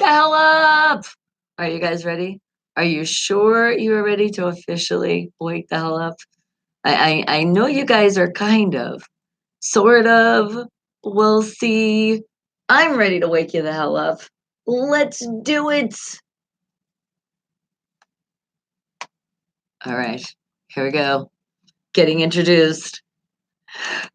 hell up! Are you guys ready? Are you sure you are ready to officially wake the hell up? I know you guys are kind of, sort of. We'll see. I'm ready to wake you the hell up. Let's do it. All right, here we go. Getting introduced.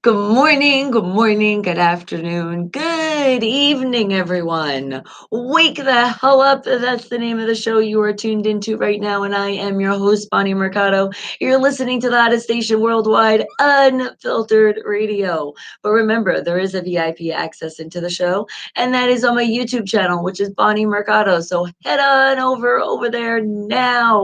Good morning, good afternoon, good evening, everyone. Wake the hell up. That's the name of the show you are tuned into right now, and I am your host, Bonnie Mercado. You're listening to the hottest station worldwide, Unfiltered Radio. But remember, there is a VIP access into the show, and that is on my YouTube channel, which is Bonnie Mercado. So head on over there now.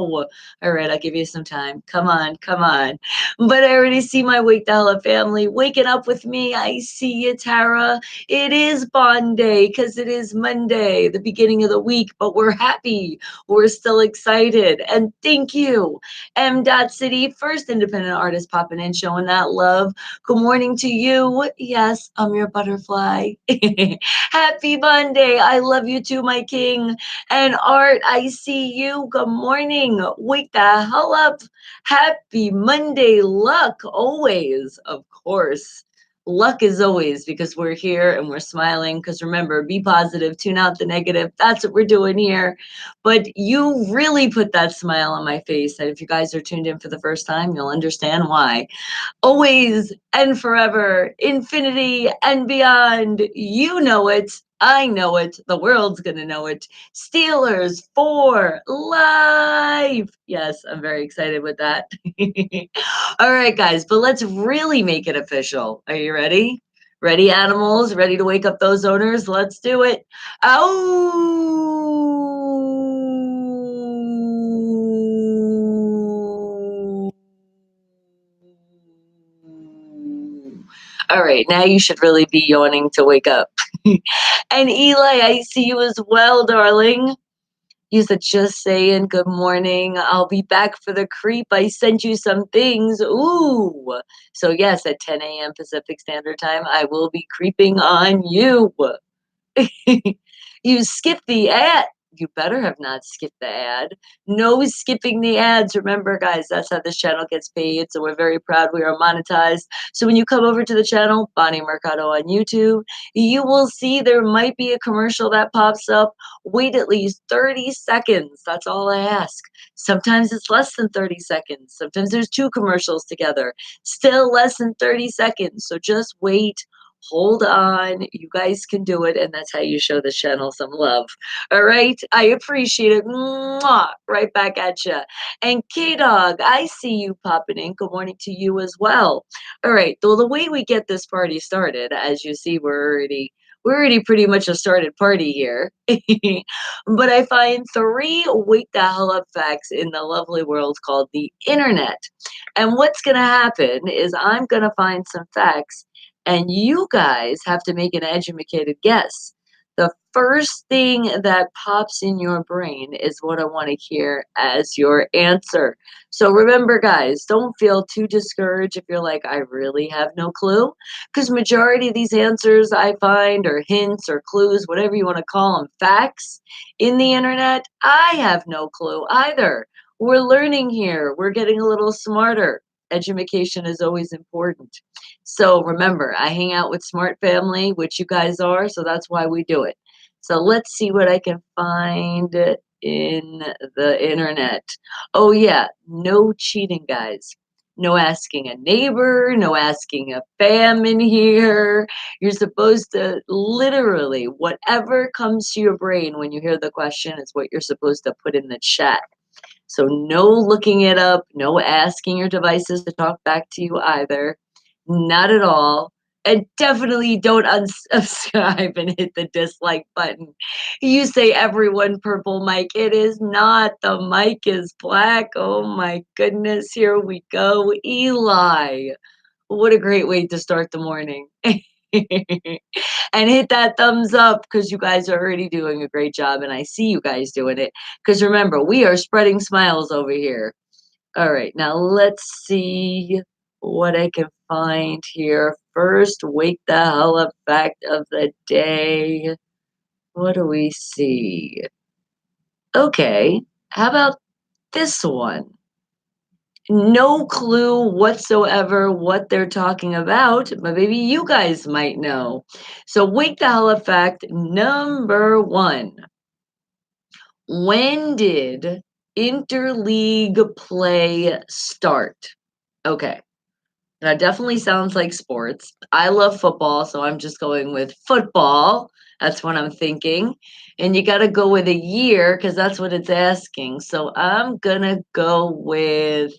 All right, I'll give you some time. Come on, come on. But I already see my Wake the Hell Up family waking up with me. I see you, Tara. It is Bonday because it is Monday, the beginning of the week, but we're happy. We're still excited. And thank you, M. Dot City, first independent artist popping in, showing that love. Good morning to you. Yes, I'm your butterfly. Happy Monday. I love you too, my king. And Art, I see you. Good morning. Wake the hell up. Happy Monday luck always, of course. Luck is always because we're here and we're smiling. Because remember, be positive, tune out the negative. That's what we're doing here. But you really put that smile on my face. And if you guys are tuned in for the first time, you'll understand why. Always and forever, infinity and beyond. You know it. I know it. The world's going to know it. Steelers for life. Yes, I'm very excited with that. All right, guys, but let's really make it official. Are you ready? Ready, animals? Ready to wake up those owners? Let's do it. Ow! All right, now you should really be yawning to wake up. And Eli, I see you as well, darling. You said just saying good morning. I'll be back for the creep. I sent you some things. Ooh. So yes, at 10 a.m. Pacific Standard Time, I will be creeping on you. You skipped the ad. You better have not skipped the ad. No skipping the ads. Remember, guys, that's how this channel gets paid. So we're very proud we are monetized. So when you come over to the channel, Bonnie Mercado on YouTube, you will see there might be a commercial that pops up. Wait at least 30 seconds. That's all I ask. Sometimes it's less than 30 seconds. Sometimes there's two commercials together. Still less than 30 seconds. So just wait. Hold on, you guys can do it, and that's how you show the channel some love. All right, I appreciate it. Mwah! Right back at you. And K Dog, I see you popping in. Good morning to you as well. All right, so the way we get this party started, as you see, we're already pretty much a started party here. But I find three wake the hell up facts in the lovely world called the internet. And what's gonna happen is I'm gonna find some facts and you guys have to make an educated guess. The first thing that pops in your brain is what I want to hear as your answer. So remember, guys, don't feel too discouraged if you're like, I really have no clue. Because majority of these answers I find are hints or clues, whatever you want to call them, facts in the internet. I have no clue either. We're learning here. We're getting a little smarter. Education is always important. So remember, I hang out with Smart Family, which you guys are, so that's why we do it. So let's see what I can find in the internet. Oh, yeah, no cheating, guys. No asking a neighbor, no asking a fam in here. You're supposed to literally, whatever comes to your brain when you hear the question is what you're supposed to put in the chat. So no looking it up, no asking your devices to talk back to you either. Not at all. And definitely don't unsubscribe and hit the dislike button. You say everyone purple mic. It is not. The mic is black. Oh my goodness. Here we go. Eli. What a great way to start the morning. And hit that thumbs up because you guys are already doing a great job and I see you guys doing it. Because remember, we are spreading smiles over here. All right, now let's see what I can find here. First, wake the hell up fact of the day. What do we see? Okay, how about this one? No clue whatsoever what they're talking about, but maybe you guys might know. So, wake the hell up fact number one. When did interleague play start? Okay, that definitely sounds like sports. I love football, so I'm just going with football. That's what I'm thinking. And you got to go with a year because that's what it's asking. So I'm going to go with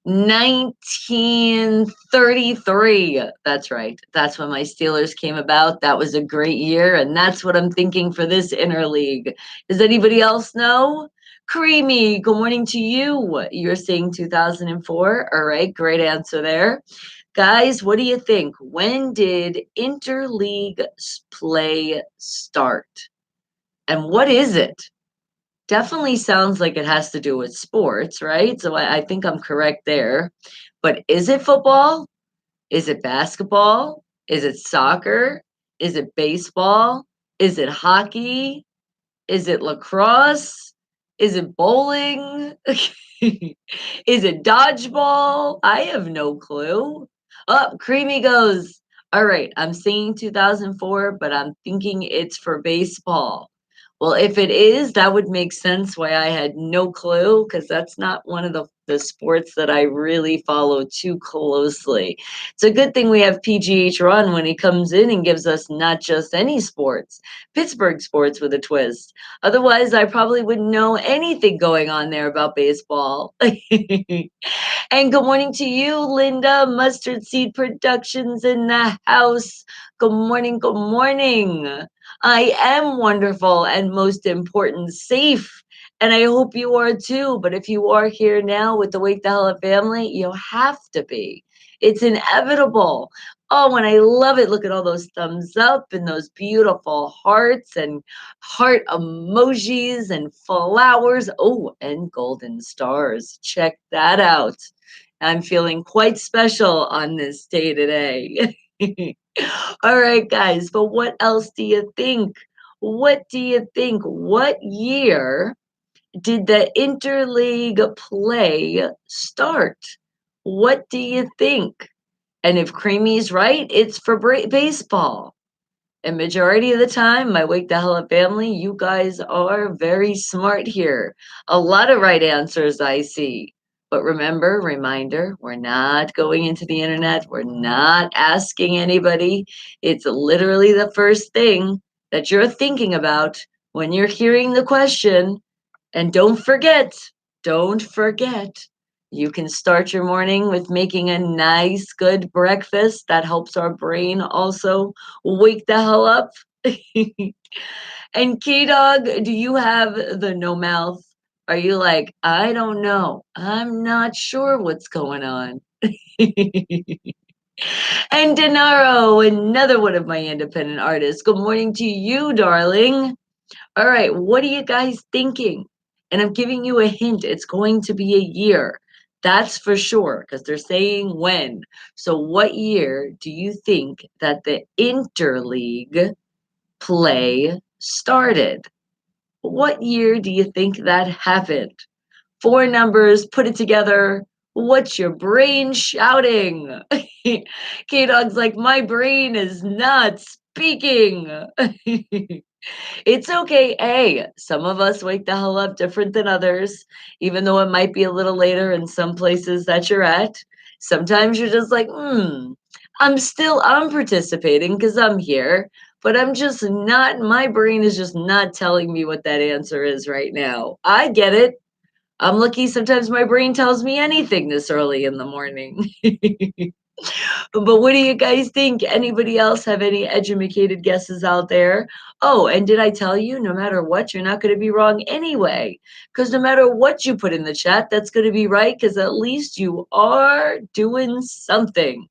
1933. That's right. That's when my Steelers came about. That was a great year, and that's what I'm thinking for this interleague. Does anybody else know? Creamy, good morning to you. You're saying 2004. All right, great answer there. Guys, what do you think? When did interleague play start? And what is it? Definitely sounds like it has to do with sports, right? So I think I'm correct there. But is it football? Is it basketball? Is it soccer? Is it baseball? Is it hockey? Is it lacrosse? Is it bowling? Is it dodgeball? I have no clue. Oh, Creamy goes, all right, I'm saying 2004, but I'm thinking it's for baseball. Well, if it is, that would make sense why I had no clue, because that's not one of the sports that I really follow too closely. It's a good thing we have PGH Run when he comes in and gives us not just any sports, Pittsburgh sports with a twist. Otherwise, I probably wouldn't know anything going on there about baseball. And good morning to you, Linda. Mustard Seed Productions in the house. Good morning. Good morning. I am wonderful and most important, safe. And I hope you are too. But if you are here now with the Wake the Hell Up family, you have to be. It's inevitable. Oh, and I love it. Look at all those thumbs up and those beautiful hearts and heart emojis and flowers. Oh, and golden stars. Check that out. I'm feeling quite special on this day today. All right, guys, but what else do you think? What do you think? What year did the interleague play start? What do you think? And if Creamy's right, it's for baseball. And majority of the time, my Wake the Hell Up family, you guys are very smart here. A lot of right answers I see. But remember, reminder, we're not going into the internet. We're not asking anybody. It's literally the first thing that you're thinking about when you're hearing the question. And don't forget, you can start your morning with making a nice, good breakfast. That helps our brain also wake the hell up. And K Dog, do you have the no mouth? Are you like, I don't know. I'm not sure what's going on. And Denaro, another one of my independent artists. Good morning to you, darling. All right, what are you guys thinking? And I'm giving you a hint. It's going to be a year. That's for sure, because they're saying when. So, what year do you think that the interleague play started? What year do you think that happened? Four numbers, put it together. What's your brain shouting? K Dog's like, my brain is not speaking. It's okay. Hey, some of us wake the hell up different than others, even though it might be a little later in some places that you're at. Sometimes you're just like, I'm participating because I'm here, but I'm just not, my brain is just not telling me what that answer is right now. I get it. I'm lucky sometimes my brain tells me anything this early in the morning. But what do you guys think? Anybody else have any educated guesses out there? Oh, and did I tell you, no matter what, you're not going to be wrong anyway? Because no matter what you put in the chat, that's going to be right, because at least you are doing something.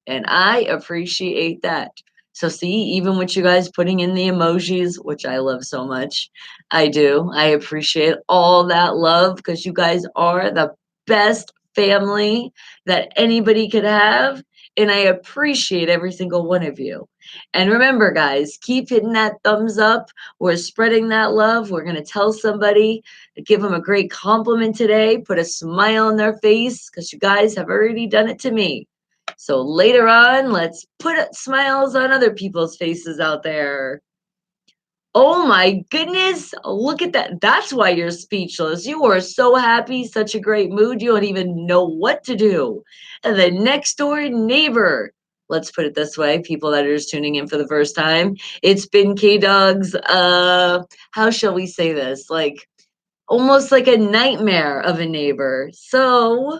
And I appreciate that. So see, even with you guys putting in the emojis, which I love so much, I do. I appreciate all that love because you guys are the best family that anybody could have. And I appreciate every single one of you. And remember, guys, keep hitting that thumbs up. We're spreading that love. We're going to tell somebody, give them a great compliment today, put a smile on their face because you guys have already done it to me. So later on, let's put smiles on other people's faces out there. Oh my goodness. Look at that. That's why you're speechless. You are so happy, such a great mood. You don't even know what to do. And the next door neighbor. Let's put it this way, people that are just tuning in for the first time. It's been K Dog's how shall we say this? Like almost like a nightmare of a neighbor. So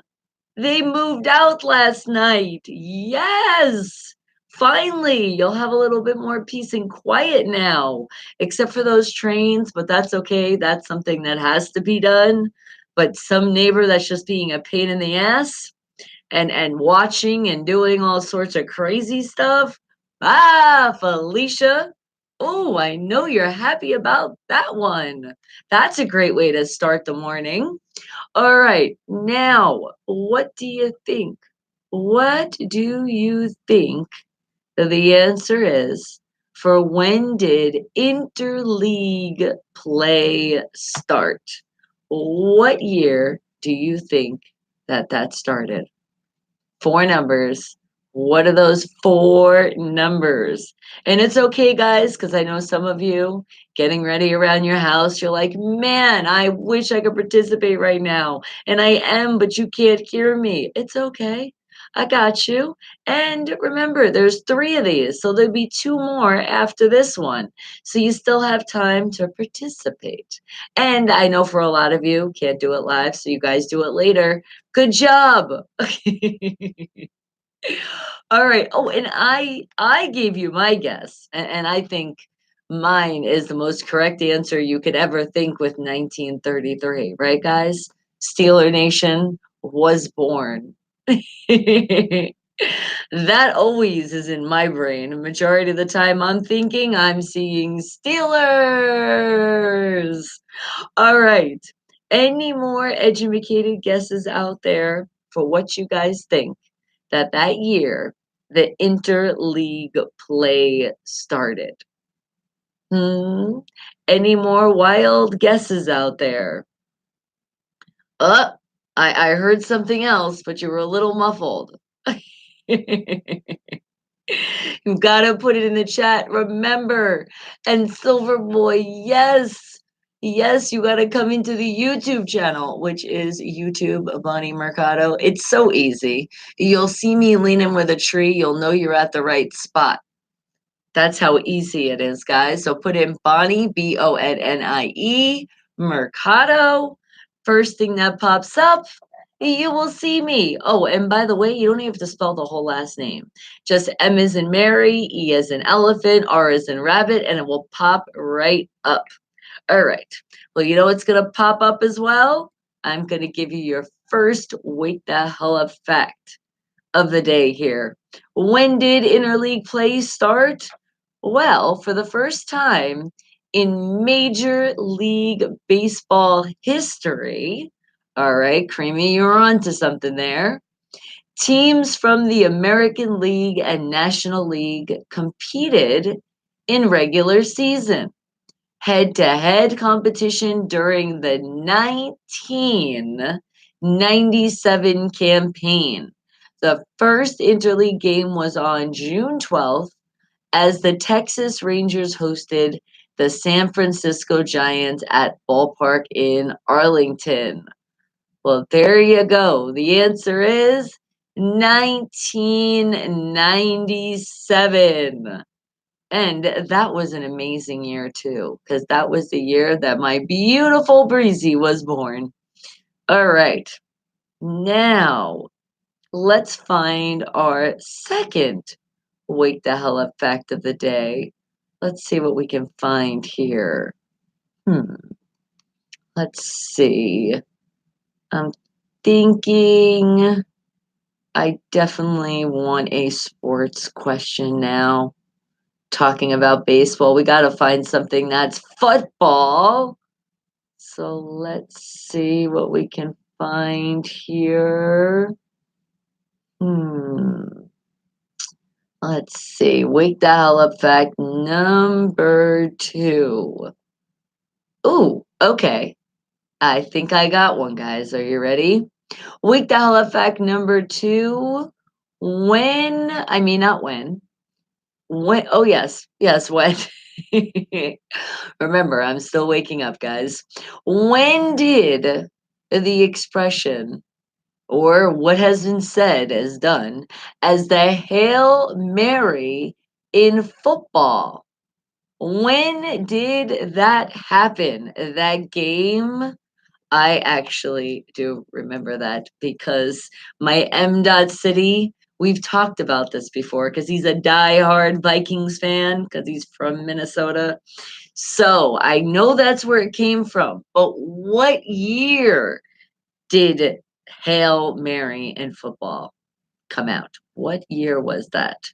they moved out last night. Yes. Finally, you'll have a little bit more peace and quiet now, except for those trains, but that's okay. That's something that has to be done. But some neighbor that's just being a pain in the ass and watching and doing all sorts of crazy stuff. Ah, Felicia. Oh, I know you're happy about that one. That's a great way to start the morning. All right. Now, what do you think? What do you think the answer is for when did interleague play start? What year do you think that started? Four numbers. What are those four numbers? And it's okay, guys, because I know some of you getting ready around your house, you're like, man, I wish I could participate right now. And I am, but you can't hear me. It's okay. I got you. And remember, there's three of these, so there'll be two more after this one. So you still have time to participate. And I know for a lot of you, can't do it live, so you guys do it later. Good job. All right. Oh, and I gave you my guess, and I think mine is the most correct answer you could ever think with 1933, right, guys? Steeler Nation was born. That always is in my brain. Majority of the time I'm thinking I'm seeing Steelers. All right. Any more educated guesses out there for what you guys think that year the interleague play started? Hmm. Any more wild guesses out there? Uh, I heard something else, but you were a little muffled. You've got to put it in the chat. Remember. And Silver Boy, yes. Yes, you got to come into the YouTube channel, which is YouTube Bonnie Mercado. It's so easy. You'll see me leaning with a tree. You'll know you're at the right spot. That's how easy it is, guys. So put in Bonnie, Bonnie, Mercado. First thing that pops up, you will see me. Oh, and by the way, you don't even have to spell the whole last name. Just M as in Mary, E as in elephant, R as in rabbit, and it will pop right up. All right. Well, you know what's going to pop up as well? I'm going to give you your first wait the hell up fact of the day here. When did interleague play start? Well, for the first time in Major League Baseball history, all right, Creamy, you're on to something there. Teams from the American League and National League competed in regular season, head-to-head competition during the 1997 campaign. The first interleague game was on June 12th as the Texas Rangers hosted the San Francisco Giants at Ballpark in Arlington. Well, there you go. The answer is 1997. And that was an amazing year too, because that was the year that my beautiful Breezy was born. All right. Now, let's find our second wake the hell up fact of the day. Let's see what we can find here. Let's see. I'm thinking I definitely want a sports question now. Talking about baseball, we got to find something that's football. So let's see what we can find here. Let's see. Wake the hell up fact number 2. Ooh, okay. I think I got one, guys. Are you ready? Wake the hell up fact number 2. I mean, not when, oh, yes, yes, when. Remember, I'm still waking up, guys. When did the expression, or what has been said as done, as the Hail Mary in football? When did that happen? That game? I actually do remember that because my M. Dot City, we've talked about this before because he's a diehard Vikings fan because he's from Minnesota. So I know that's where it came from. But what year did Hail Mary in football come out? What year was that?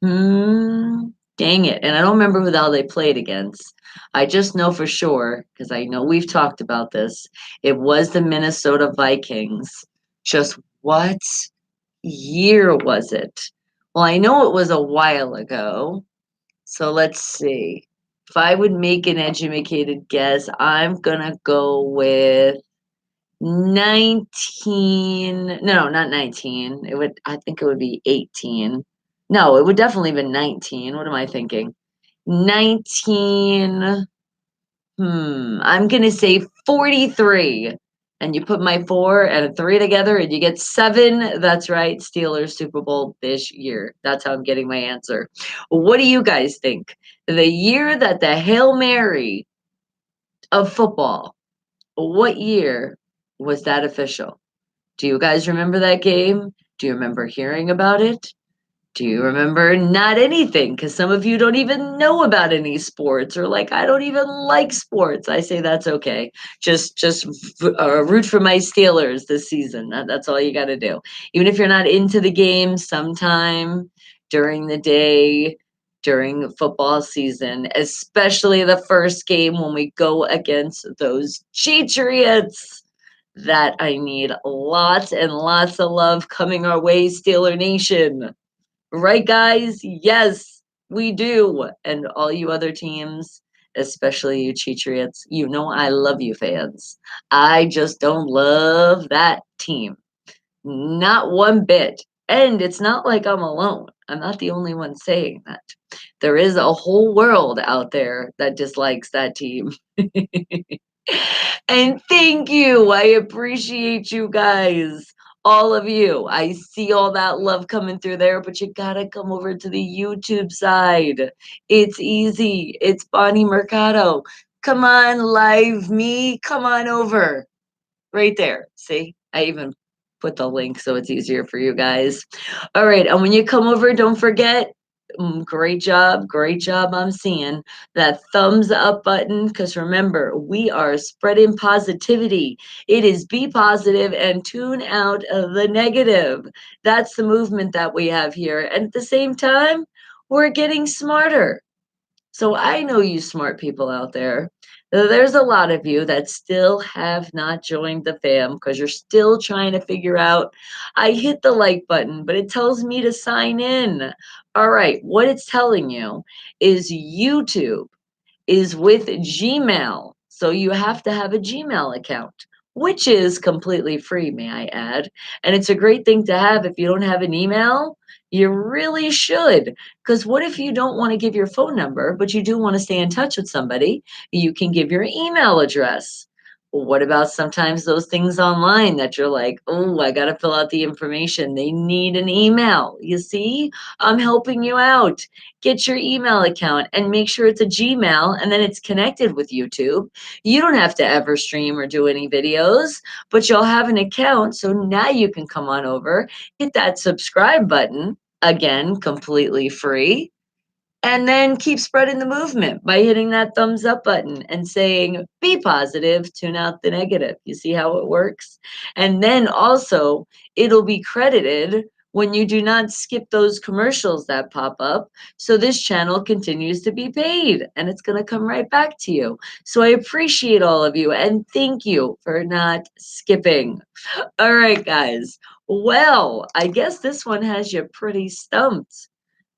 Hmm. Dang it. And I don't remember who the hell they played against. I just know for sure, because I know we've talked about this, it was the Minnesota Vikings. Just what year was it? Well, I know it was a while ago. So let's see. If I would make an educated guess, I'm gonna go with 19, no, not 19. I think it would be 18. No, it would definitely be 19. What am I thinking? 19, I'm gonna say 43. And you put my 4 and a 3 together and you get 7. That's right, Steelers Super Bowl this year. That's how I'm getting my answer. What do you guys think? The year that the Hail Mary of football, what year was that official? Do you guys remember that game? Do you remember hearing about it? Do you remember not anything? Because some of you don't even know about any sports, or like, I don't even like sports. I say that's okay. Just root for my Steelers this season. That's all you got to do. Even if you're not into the game, sometime during the day, during football season, especially the first game when we go against those Cheatriots. That I need lots and lots of love coming our way, Steeler Nation. Right, guys? Yes, we do. And all you other teams, especially you Cheatriots, you know I love you fans. I just don't love that team. Not one bit. And it's not like I'm alone. I'm not the only one saying that. There is a whole world out there that dislikes that team. And thank you. I appreciate you guys. All of you. I see all that love coming through there, but you gotta come over to the YouTube side. It's easy. It's Bonnie Mercado. Come on, live me. Come on over. Right there. See? I even put the link so it's easier for you guys. All right. And when you come over, don't forget, great job. Great job. I'm seeing that thumbs up button. Because remember, we are spreading positivity. It is be positive and tune out the negative. That's the movement that we have here. And at the same time, we're getting smarter. So I know you smart people out there. There's a lot of you that still have not joined the fam because you're still trying to figure out. I hit the like button, but it tells me to sign in. All right, what it's telling you is YouTube is with Gmail. So you have to have a Gmail account, which is completely free, may I add. And it's a great thing to have if you don't have an email. You really should. Because what if you don't want to give your phone number, but you do want to stay in touch with somebody? You can give your email address. Well, what about sometimes those things online that you're like, oh, I got to fill out the information? They need an email. You see, I'm helping you out. Get your email account and make sure it's a Gmail and then it's connected with YouTube. You don't have to ever stream or do any videos, but you'll have an account. So now you can come on over, hit that subscribe button, again, completely free. And then keep spreading the movement by hitting that thumbs up button and saying, be positive, tune out the negative. You see how it works? And then also, it'll be credited when you do not skip those commercials that pop up. So this channel continues to be paid and it's going to come right back to you. So I appreciate all of you and thank you for not skipping. All right, guys. Well, I guess this one has you pretty stumped.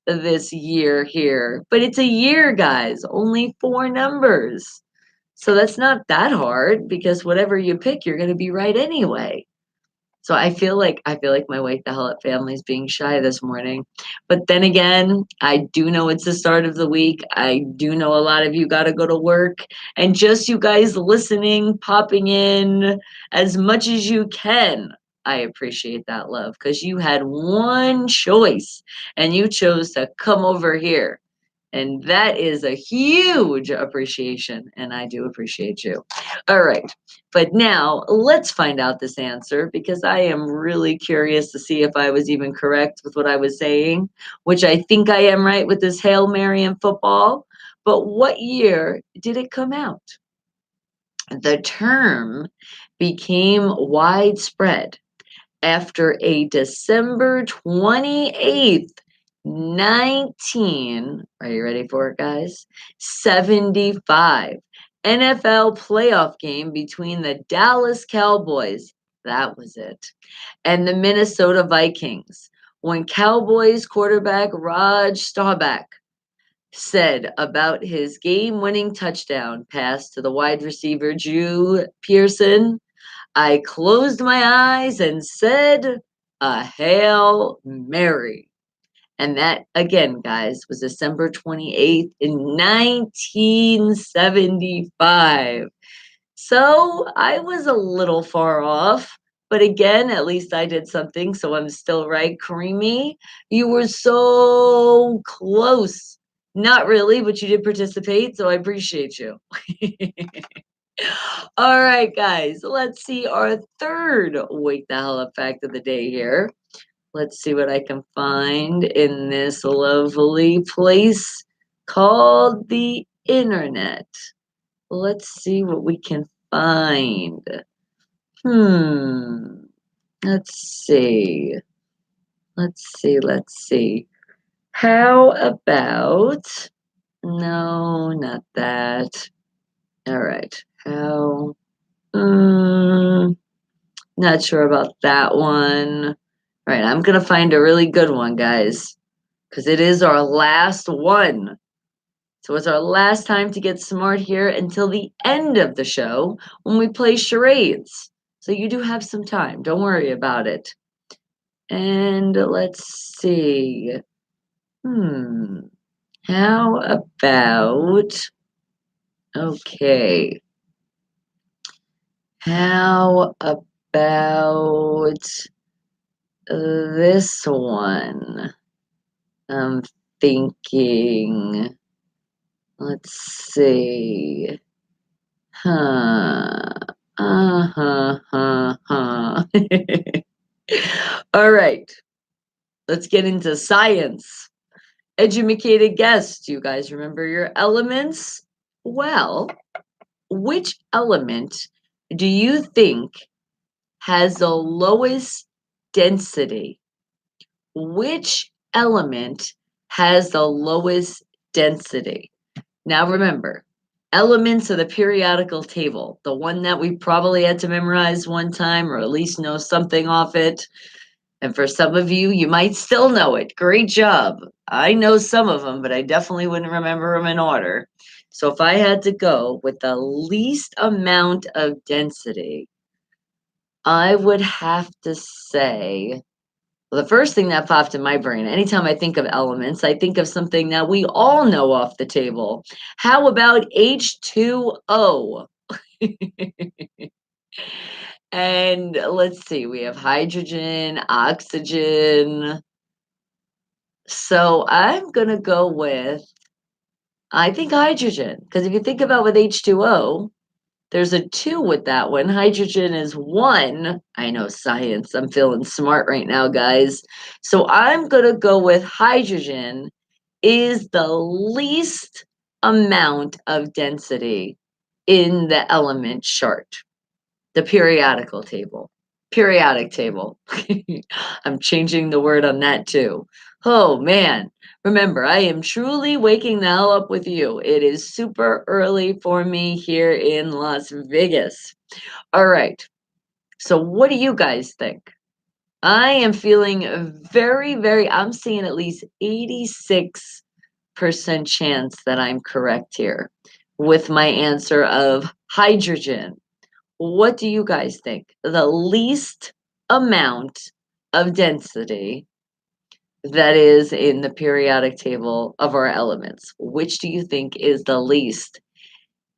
this year here. But it's a year, guys, only 4 numbers. So that's not that hard because whatever you pick, you're going to be right anyway. So I feel like my Wake the Hell Up family is being shy this morning. But then again, I do know it's the start of the week. I do know a lot of you got to go to work. And just you guys listening, popping in as much as you can. I appreciate that love because you had one choice and you chose to come over here. And that is a huge appreciation. And I do appreciate you. All right. But now let's find out this answer because I am really curious to see if I was even correct with what I was saying, which I think I am right with this Hail Mary in football. But what year did it come out? The term became widespread after a December 28th, 19, are you ready for it, guys? 75 NFL playoff game between the Dallas Cowboys, that was it, and the Minnesota Vikings, when Cowboys quarterback Raj Staubach said about his game-winning touchdown pass to the wide receiver Drew Pearson, I closed my eyes and said a Hail Mary. And that, again, guys, was December 28th in 1975. So I was a little far off. But again, at least I did something. So I'm still right. Creamy, you were so close. Not really, but you did participate. So I appreciate you. All right, guys, let's see our third Wake the Hell Up fact of the day here. Let's see what I can find in this lovely place called the internet. Let's see what we can find. Hmm. Let's see. Let's see. How about. No, not that. All right. How. Not sure about that one. All right, I'm gonna find a really good one, guys, because it is our last one. So it's our last time to get smart here until the end of the show when we play charades. So you do have some time. Don't worry about it. And let's see. Hmm. How about. Okay. How about this one? I'm thinking, let's see. Huh. Huh. All right. Let's get into science. Educated guess. Do you guys remember your elements? Well, which element do you think has the lowest density? Which element has the lowest density? Now remember, elements of the periodical table, the one that we probably had to memorize one time or at least know something off it. And for some of you, you might still know it. Great job. I know some of them, but I definitely wouldn't remember them in order. So if I had to go with the least amount of density, I would have to say, well, the first thing that popped in my brain, anytime I think of elements, I think of something that we all know off the table. How about H2O? And let's see, we have hydrogen, oxygen. So I'm going to go with, I think hydrogen, because if you think about with H2O, there's a 2 with that one. Hydrogen is 1. I know science. I'm feeling smart right now, guys. So I'm going to go with hydrogen is the least amount of density in the element chart, the periodical table. Periodic table. I'm changing the word on that too. Oh man. Remember, I am truly waking the hell up with you. It is super early for me here in Las Vegas. All right. So, what do you guys think? I am feeling very, very, I'm seeing at least 86% chance that I'm correct here with my answer of hydrogen. What do you guys think? The least amount of density that is in the periodic table of our elements. Which do you think is the least?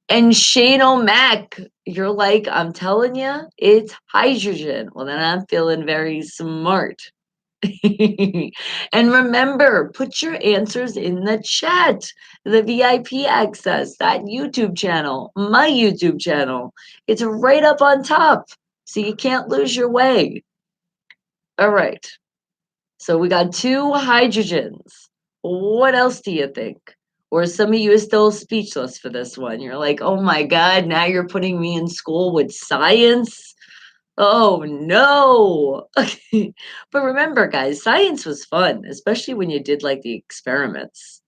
And Shane O'Mac, you're like, I'm telling you, it's hydrogen. Well, then I'm feeling very smart. And remember, put your answers in the chat. The VIP access, that YouTube channel, my YouTube channel. It's right up on top. So you can't lose your way. All right. So we got two hydrogens. What else do you think? Or some of you are still speechless for this one. You're like, oh my God, now you're putting me in school with science? Oh no. But remember, guys, science was fun, especially when you did like the experiments.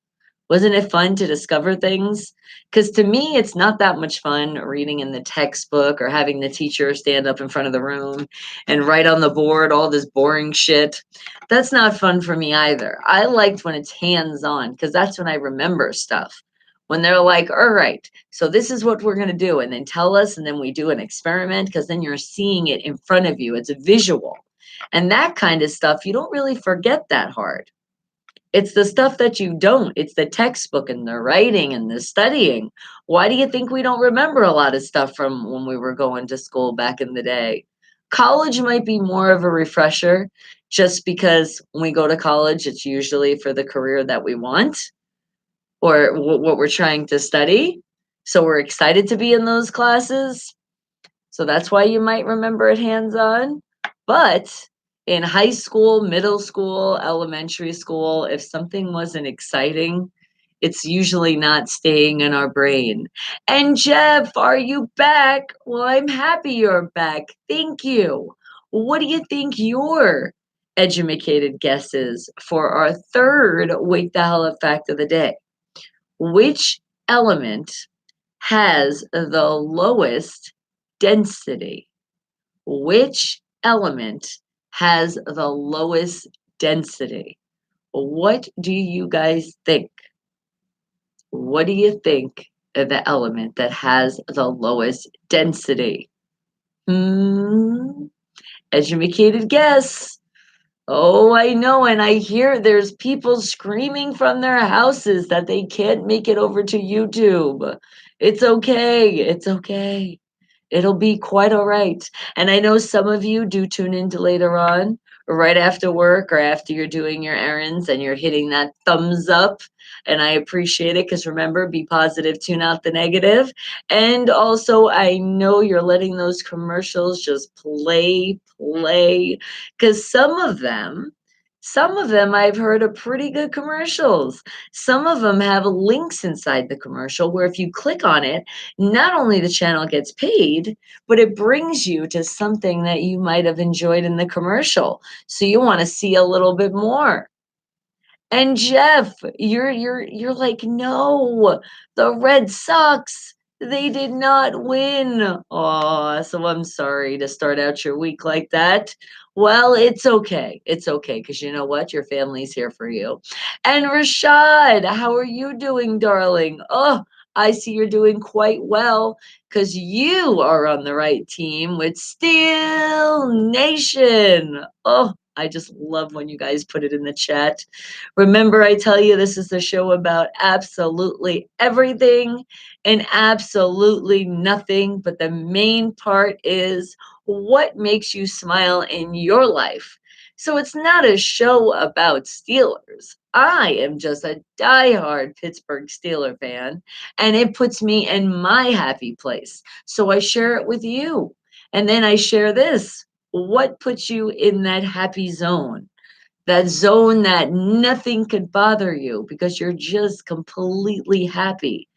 Wasn't it fun to discover things? Because to me, it's not that much fun reading in the textbook or having the teacher stand up in front of the room and write on the board all this boring shit. That's not fun for me either. I liked when it's hands on because that's when I remember stuff. When they're like, all right, so this is what we're going to do, and then tell us, and then we do an experiment because then you're seeing it in front of you. It's a visual. And that kind of stuff, you don't really forget that hard. It's the stuff that you don't. It's the textbook and the writing and the studying. Why do you think we don't remember a lot of stuff from when we were going to school back in the day? College might be more of a refresher just because when we go to college, it's usually for the career that we want or what we're trying to study. So we're excited to be in those classes. So that's why you might remember it hands on. But in high school, middle school, elementary school, if something wasn't exciting, it's usually not staying in our brain. And Jeff, are you back? Well, I'm happy you're back. Thank you. What do you think your educated guess is for our third Wake the Hell Up fact of the day? Which element has the lowest density? Which element has the lowest density? What do you guys think? What do you think of the element that has the lowest density? Hmm? Educated guess. Oh, I know. And I hear there's people screaming from their houses that they can't make it over to YouTube. It's okay. It's okay. It'll be quite all right. And I know some of you do tune into later on, right after work or after you're doing your errands and you're hitting that thumbs up. And I appreciate it because remember, be positive, tune out the negative. And also, I know you're letting those commercials just play, because some of them I've heard are pretty good commercials. Some of them have links inside the commercial where if you click on it, not only the channel gets paid, but it brings you to something that you might have enjoyed in the commercial. So you want to see a little bit more. And Jeff, you're like, no, the Red Sox, they did not win. Oh, so I'm sorry to start out your week like that. Well, it's okay. It's okay because you know what? Your family's here for you. And Rashad, how are you doing, darling? Oh, I see you're doing quite well because you are on the right team with Steel Nation. Oh, I just love when you guys put it in the chat. Remember, I tell you, this is the show about absolutely everything and absolutely nothing. But the main part is what makes you smile in your life. So it's not a show about Steelers. I am just a diehard Pittsburgh Steeler fan, and it puts me in my happy place. So I share it with you. And then I share this. What puts you in that happy zone? That zone that nothing could bother you because you're just completely happy.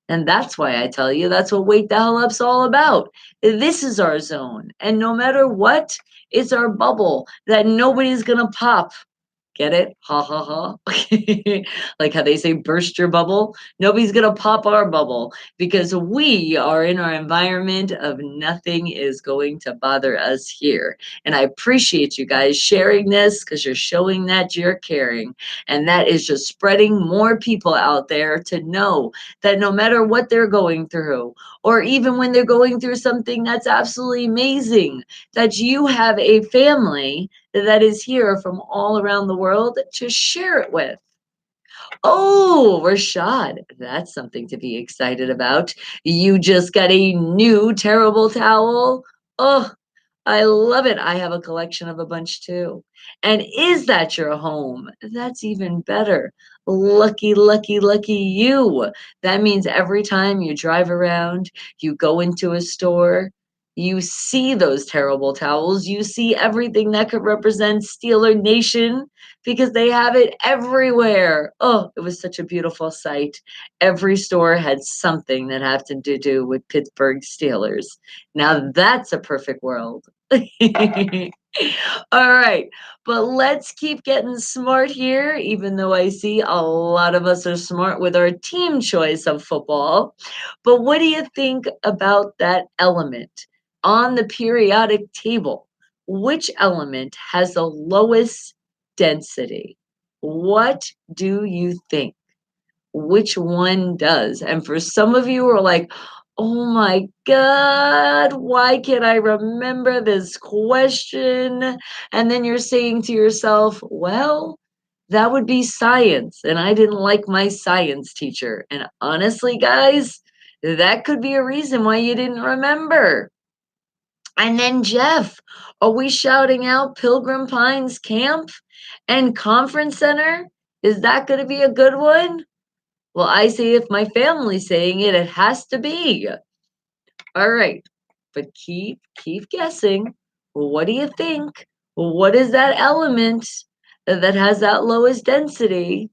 And that's why I tell you that's what Wake the Hell Up's all about. This is our zone. And no matter what, it's our bubble that nobody's going to pop. Get it? Ha ha ha. Like how they say burst your bubble. Nobody's going to pop our bubble because we are in our environment of nothing is going to bother us here. And I appreciate you guys sharing this because you're showing that you're caring. And that is just spreading more people out there to know that no matter what they're going through, or even when they're going through something that's absolutely amazing, that you have a family that is here from all around the world to share it with. Oh, Rashad, that's something to be excited about. You just got a new terrible towel. Oh, I love it. I have a collection of a bunch too. And is that your home? That's even better. Lucky, lucky, lucky you. That means every time you drive around, you go into a store, you see those terrible towels, you see everything that could represent Steeler Nation because they have it everywhere. Oh, it was such a beautiful sight. Every store had something that had to do with Pittsburgh Steelers. Now that's a perfect world. All right, but let's keep getting smart here, even though I see a lot of us are smart with our team choice of football. But what do you think about that element on the periodic table? Which element has the lowest density? What do you think? Which one does? And for some of you who are like, oh my God, why can't I remember this question? And then you're saying to yourself, well, that would be science. And I didn't like my science teacher. And honestly, guys, that could be a reason why you didn't remember. And then, Jeff, are we shouting out Pilgrim Pines Camp and Conference Center? Is that going to be a good one? Well, I say if my family's saying it, it has to be. All right. But keep guessing. What do you think? What is that element that has that lowest density?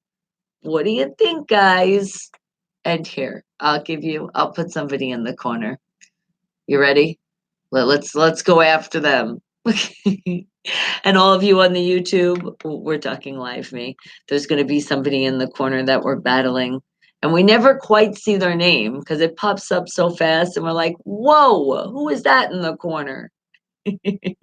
What do you think, guys? And here, I'll put somebody in the corner. You ready? Let's go after them. And all of you on the YouTube, we're talking live me. There's going to be somebody in the corner that we're battling. And we never quite see their name because it pops up so fast and we're like, whoa, who is that in the corner? And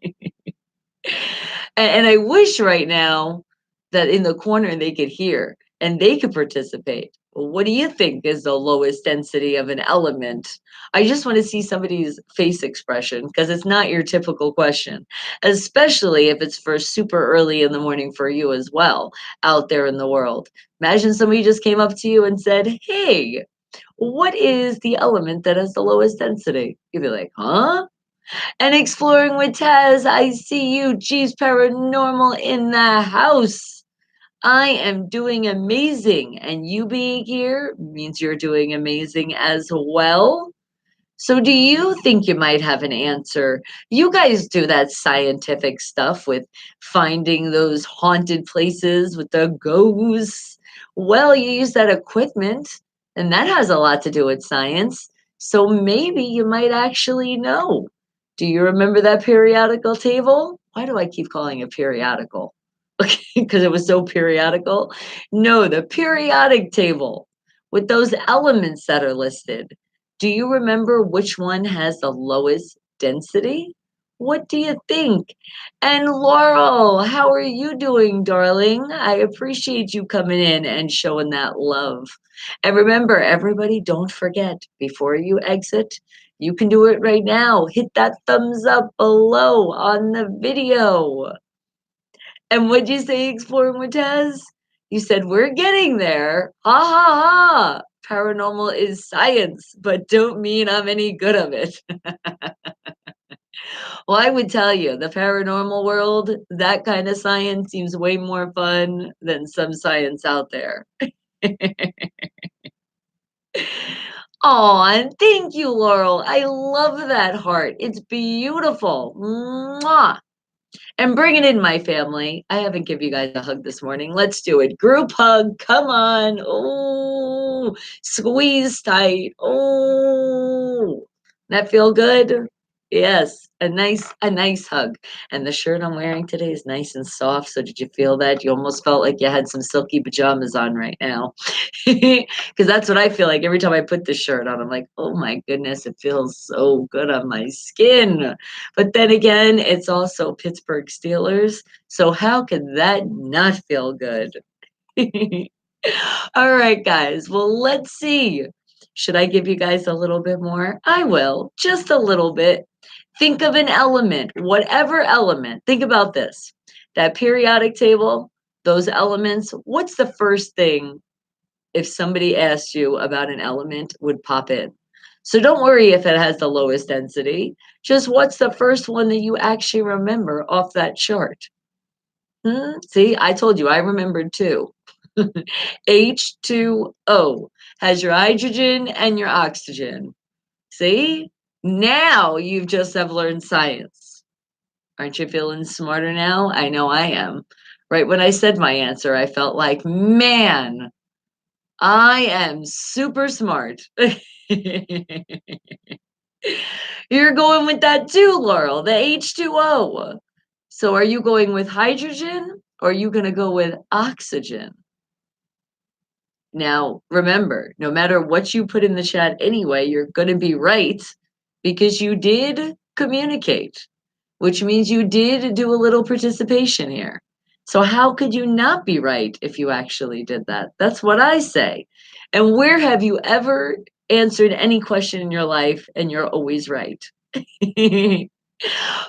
I wish right now that in the corner they could hear and they could participate. Well, what do you think is the lowest density of an element? I just want to see somebody's face expression because it's not your typical question, especially if it's for super early in the morning for you as well out there in the world. Imagine somebody just came up to you and said, hey, what is the element that has the lowest density? You'd be like, huh? And exploring with Taz, I see you, G's Paranormal in the house. I am doing amazing, and you being here means you're doing amazing as well. So, do you think you might have an answer? You guys do that scientific stuff with finding those haunted places with the ghosts. Well, you use that equipment, and that has a lot to do with science. So, maybe you might actually know. Do you remember that periodical table? Why do I keep calling it periodical? Okay, because it was so periodical. No, the periodic table with those elements that are listed. Do you remember which one has the lowest density? What do you think? And Laurel, how are you doing, darling? I appreciate you coming in and showing that love. And remember, everybody, don't forget before you exit, you can do it right now. Hit that thumbs up below on the video. And what'd you say, exploring with Taz? You said, we're getting there. Ha ha ha. Paranormal is science, but don't mean I'm any good of it. Well, I would tell you, the paranormal world, that kind of science seems way more fun than some science out there. Oh, and thank you, Laurel. I love that heart. It's beautiful. Mwah. And bring it in, my family. I haven't given you guys a hug this morning. Let's do it. Group hug. Come on. Oh, squeeze tight. Oh, that feel good? Yes, a nice hug. And the shirt I'm wearing today is nice and soft. So did you feel that? You almost felt like you had some silky pajamas on right now. Because that's what I feel like every time I put this shirt on. I'm like, oh my goodness, it feels so good on my skin. But then again, it's also Pittsburgh Steelers. So how could that not feel good? All right, guys. Well, let's see. Should I give you guys a little bit more? I will, just a little bit. Think of an element, whatever element. Think about this. That periodic table, those elements, what's the first thing if somebody asked you about an element would pop in? So don't worry if it has the lowest density. Just what's the first one that you actually remember off that chart? See, I told you, I remembered too. H2O has your hydrogen and your oxygen. See? Now you've just have learned science. Aren't you feeling smarter now? I know I am. Right when I said my answer, I felt like, man, I am super smart. You're going with that too, Laurel, the H2O. So are you going with hydrogen or are you going to go with oxygen? Now, remember, no matter what you put in the chat anyway, you're going to be right because you did communicate, which means you did do a little participation here. So, how could you not be right if you actually did that? That's what I say. And where have you ever answered any question in your life and you're always right?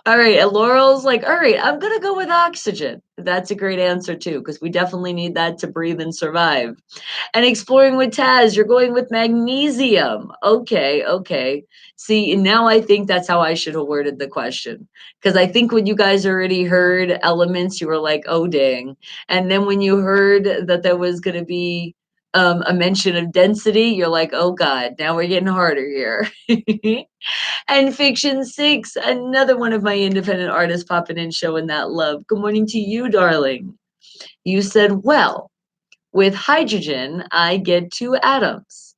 All right. And Laurel's like, all right, I'm going to go with oxygen. That's a great answer, too, because we definitely need that to breathe and survive. And exploring with Taz, you're going with magnesium. Okay, okay. See, now I think that's how I should have worded the question. Because I think when you guys already heard elements, you were like, oh, dang. And then when you heard that there was going to be a mention of density, you're like, oh, God, now we're getting harder here. And Fiction 6, another one of my independent artists popping in, showing that love. Good morning to you, darling. You said, well, with hydrogen, I get two atoms.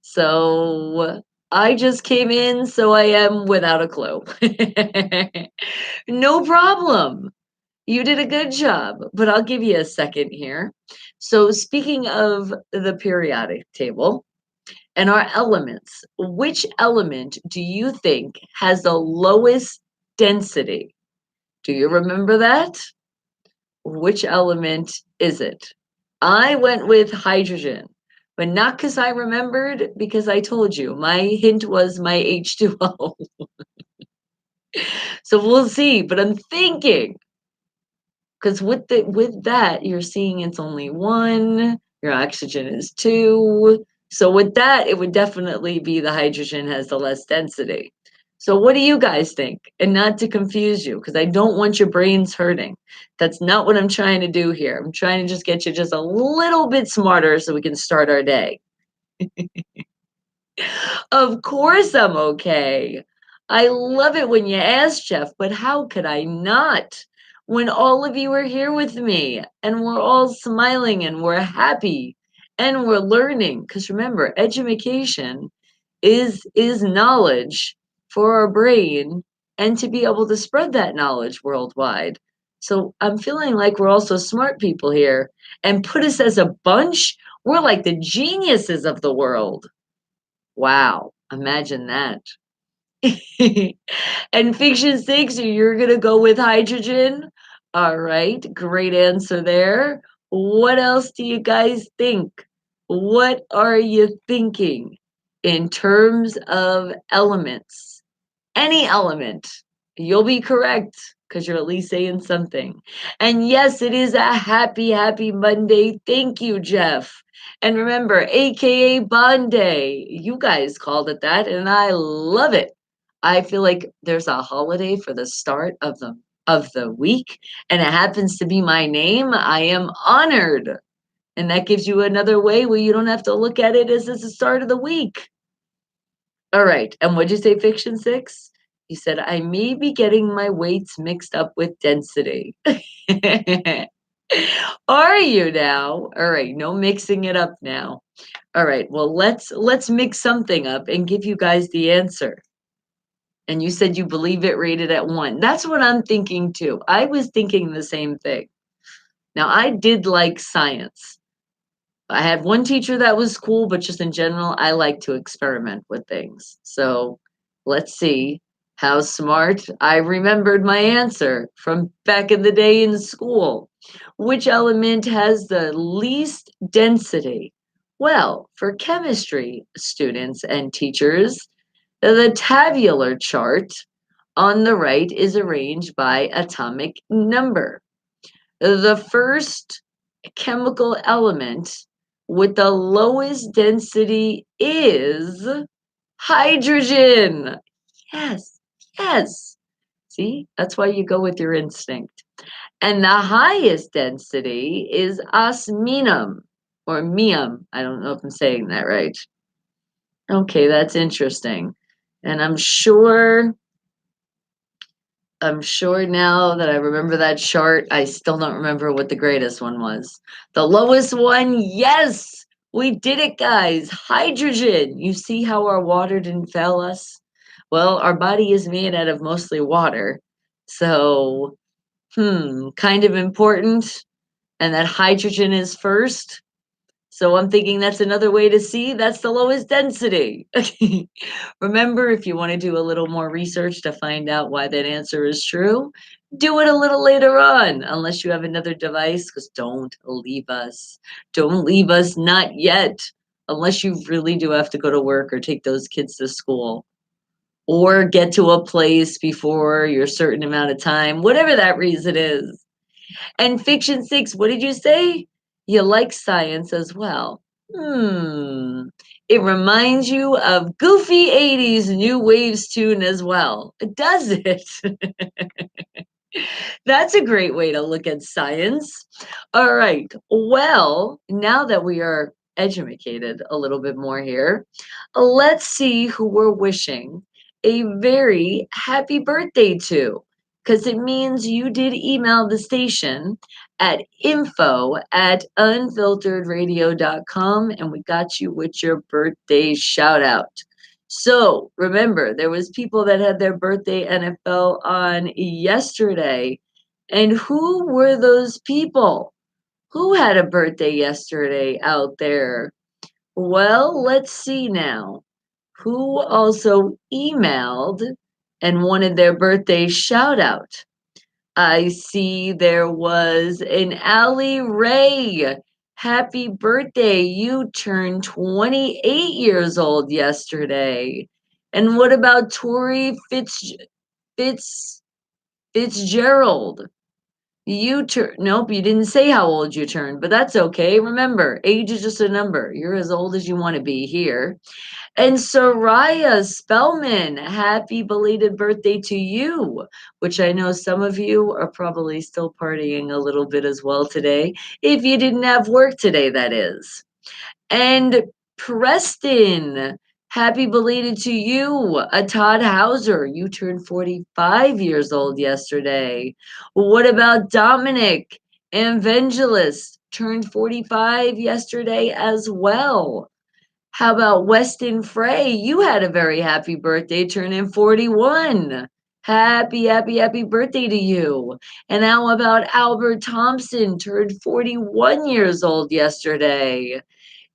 So I just came in, so I am without a clue. No problem. You did a good job, but I'll give you a second here. So, speaking of the periodic table and our elements, which element do you think has the lowest density? Do you remember that? Which element is it? I went with hydrogen, but not because I remembered, because I told you my hint was my H2O. So we'll see, but I'm thinking because with that you're seeing it's only one, your oxygen is two. So with that, it would definitely be the hydrogen has the less density. So what do you guys think? And not to confuse you, because I don't want your brains hurting. That's not what I'm trying to do here. I'm trying to just get you just a little bit smarter so we can start our day. Of course I'm okay. I love it when you ask, Jeff, but how could I not? When all of you are here with me and we're all smiling and we're happy and we're learning. Because remember, education is knowledge for our brain and to be able to spread that knowledge worldwide. So I'm feeling like we're also smart people here and put us as a bunch. We're like the geniuses of the world. Wow, imagine that. And Fiction 6, you're going to go with hydrogen? All right, great answer there. What else do you guys think? What are you thinking in terms of elements? Any element, you'll be correct because you're at least saying something. And yes, it is a happy, happy Monday. Thank you, Jeff. And remember, AKA Bonday. You guys called it that, and I love it. I feel like there's a holiday for the start of the week, and it happens to be my name. I am honored. And that gives you another way where you don't have to look at it as it's the start of the week. All right. And what'd you say, Fiction 6? You said, I may be getting my weights mixed up with density. Are you now? All right. No mixing it up now. All right. Well, let's mix something up and give you guys the answer. And you said you believe it rated at 1. That's what I'm thinking too. I was thinking the same thing. Now, I did like science. I had one teacher that was cool, but just in general, I like to experiment with things. So let's see how smart I remembered my answer from back in the day in school. Which element has the least density? Well, for chemistry students and teachers, the tabular chart on the right is arranged by atomic number. The first chemical element with the lowest density is hydrogen. Yes, yes. See, that's why you go with your instinct. And the highest density is osminum or mium. I don't know if I'm saying that right. Okay, that's interesting. And I'm sure now that I remember that chart, I still don't remember what the greatest one was. The lowest one, yes, we did it, guys. Hydrogen. You see how our water didn't fail us? Well, our body is made out of mostly water. So, kind of important. And that hydrogen is first. So I'm thinking that's another way to see that's the lowest density. Remember, if you want to do a little more research to find out why that answer is true, do it a little later on, unless you have another device, because don't leave us. Don't leave us, not yet, unless you really do have to go to work or take those kids to school or get to a place before your certain amount of time, whatever that reason is. And fiction six, what did you say? You like science as well. Hmm. It reminds you of goofy 80s new waves tune as well. Does it? That's a great way to look at science. All right. Well, now that we are educated a little bit more here, let's see who we're wishing a very happy birthday to. Because it means you did email the station at info@unfilteredradio.com and we got you with your birthday shout out. So remember, there was people that had their birthday NFL on yesterday. And who were those people? Who had a birthday yesterday out there? Well, let's see now. Who also emailed and wanted their birthday shout out? I see there was an Allie Ray. Happy birthday. You turned 28 years old yesterday. And what about Tori Fitz Fitzgerald? Nope, you didn't say how old you turned, but that's okay. Remember, age is just a number. You're as old as you want to be here. And Soraya Spellman, happy belated birthday to you, which I know some of you are probably still partying a little bit as well today. If you didn't have work today, that is. And Preston, happy belated to you. Todd Hauser, you turned 45 years old yesterday. What about Dominic Evangelist, turned 45 yesterday as well. How about Weston Frey? You had a very happy birthday, turning 41. Happy, happy, happy birthday to you. And how about Albert Thompson, turned 41 years old yesterday.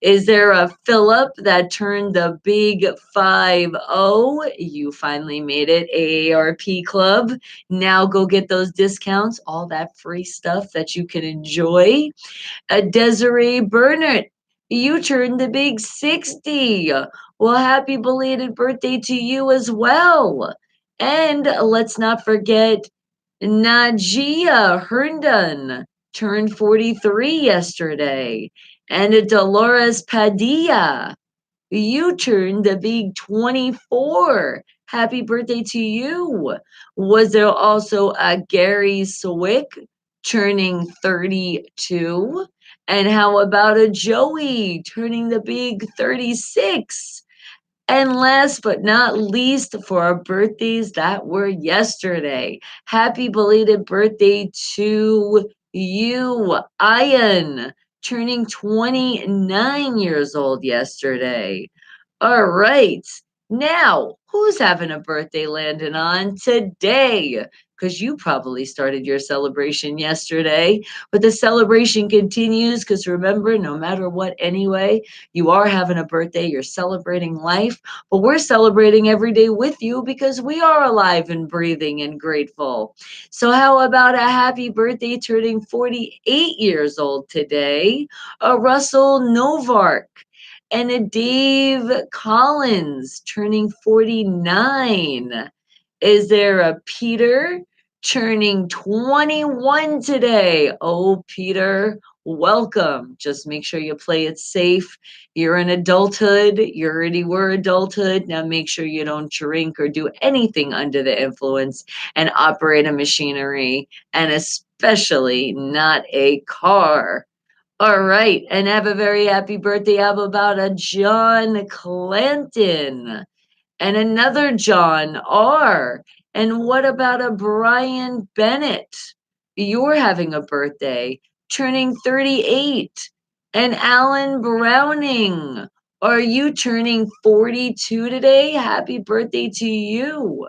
Is there a Philip that turned the big 5-0? You finally made it, AARP Club. Now go get those discounts, all that free stuff that you can enjoy. Desiree Bernard, you turned the big 60. Well, happy belated birthday to you as well. And let's not forget Najia Herndon turned 43 yesterday. And Dolores Padilla, you turned the big 24. Happy birthday to you. Was there also a Gary Swick turning 32? And how about a Joey turning the big 36? And last but not least, for our birthdays that were yesterday, happy belated birthday to you, Ian, turning 29 years old yesterday. All right. Now, who's having a birthday landing on today? Because you probably started your celebration yesterday, but the celebration continues because remember, no matter what, anyway, you are having a birthday, you're celebrating life, but we're celebrating every day with you because we are alive and breathing and grateful. So, how about a happy birthday turning 48 years old today, a Russell Novark? And a Dave Collins turning 49. Is there a Peter turning 21 today? Oh, Peter, welcome. Just make sure you play it safe. You're in adulthood. You already were adulthood. Now make sure you don't drink or do anything under the influence and operate a machinery, and especially not a car. All right, and have a very happy birthday. How about a John Clanton and another John R? And what about a Brian Bennett? You're having a birthday, turning 38. And Alan Browning, are you turning 42 today? Happy birthday to you.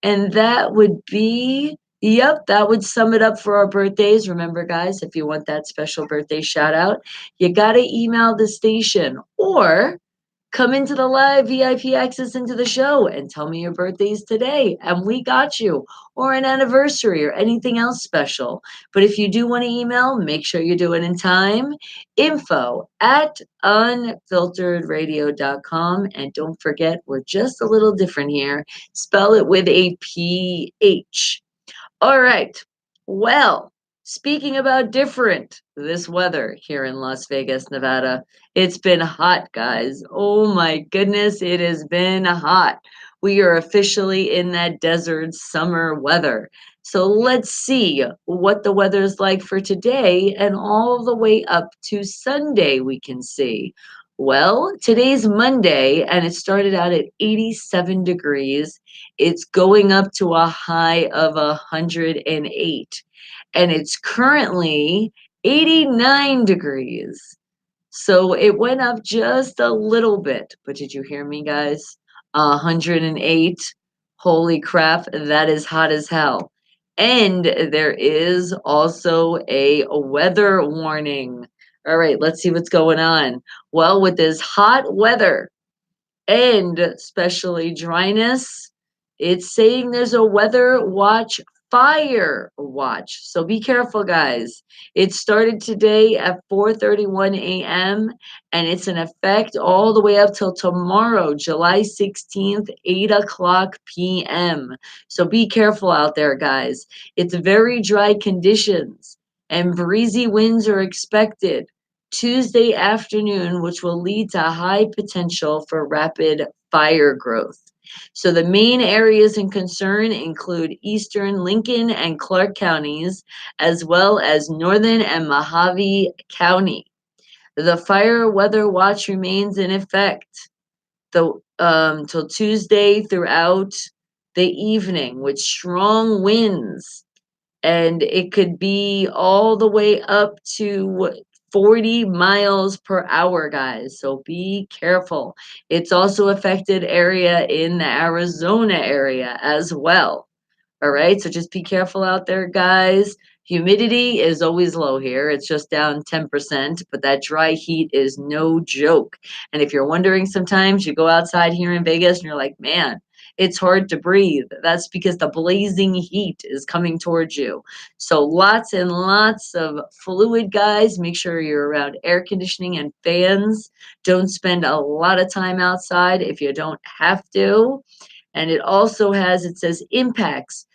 And that would be, yep, that would sum it up for our birthdays. Remember, guys, if you want that special birthday shout out, you got to email the station or come into the live VIP access into the show and tell me your birthdays today. And we got you, or an anniversary or anything else special. But if you do want to email, make sure you do it in time. Info at unfilteredradio.com. And don't forget, we're just a little different here. Spell it with a PH. All right. Well, speaking about different, this weather here in Las Vegas, Nevada, it's been hot, guys. Oh my goodness, it has been hot. We are officially in that desert summer weather. So let's see what the weather's like for today and all the way up to Sunday, we can see. Well, today's Monday, and it started out at 87 degrees. It's going up to a high of 108, and it's currently 89 degrees. So it went up just a little bit. But did you hear me, guys? 108. Holy crap, that is hot as hell. And there is also a weather warning. All right, let's see what's going on. Well, with this hot weather, and especially dryness. It's saying there's a weather watch, fire watch. So be careful, guys. It started today at 4:31 a.m. and it's in effect all the way up till tomorrow, July 16th, 8 o'clock p.m. So be careful out there, guys. It's very dry conditions and breezy winds are expected. Tuesday afternoon, which will lead to high potential for rapid fire growth. So the main areas in concern include eastern Lincoln and Clark counties, as well as northern and Mojave County. The fire weather watch remains in effect till Tuesday throughout the evening with strong winds, and it could be all the way up to 40 miles per hour, guys. So be careful. It's also affected area in the Arizona area as well. All right, so just be careful out there, guys. Humidity is always low here. It's just down 10%, but that dry heat is no joke. And if you're wondering sometimes, you go outside here in Vegas and you're like, man, it's hard to breathe. That's because the blazing heat is coming towards you. So lots and lots of fluid, guys. Make sure you're around air conditioning and fans. Don't spend a lot of time outside if you don't have to. And it also has, it says impacts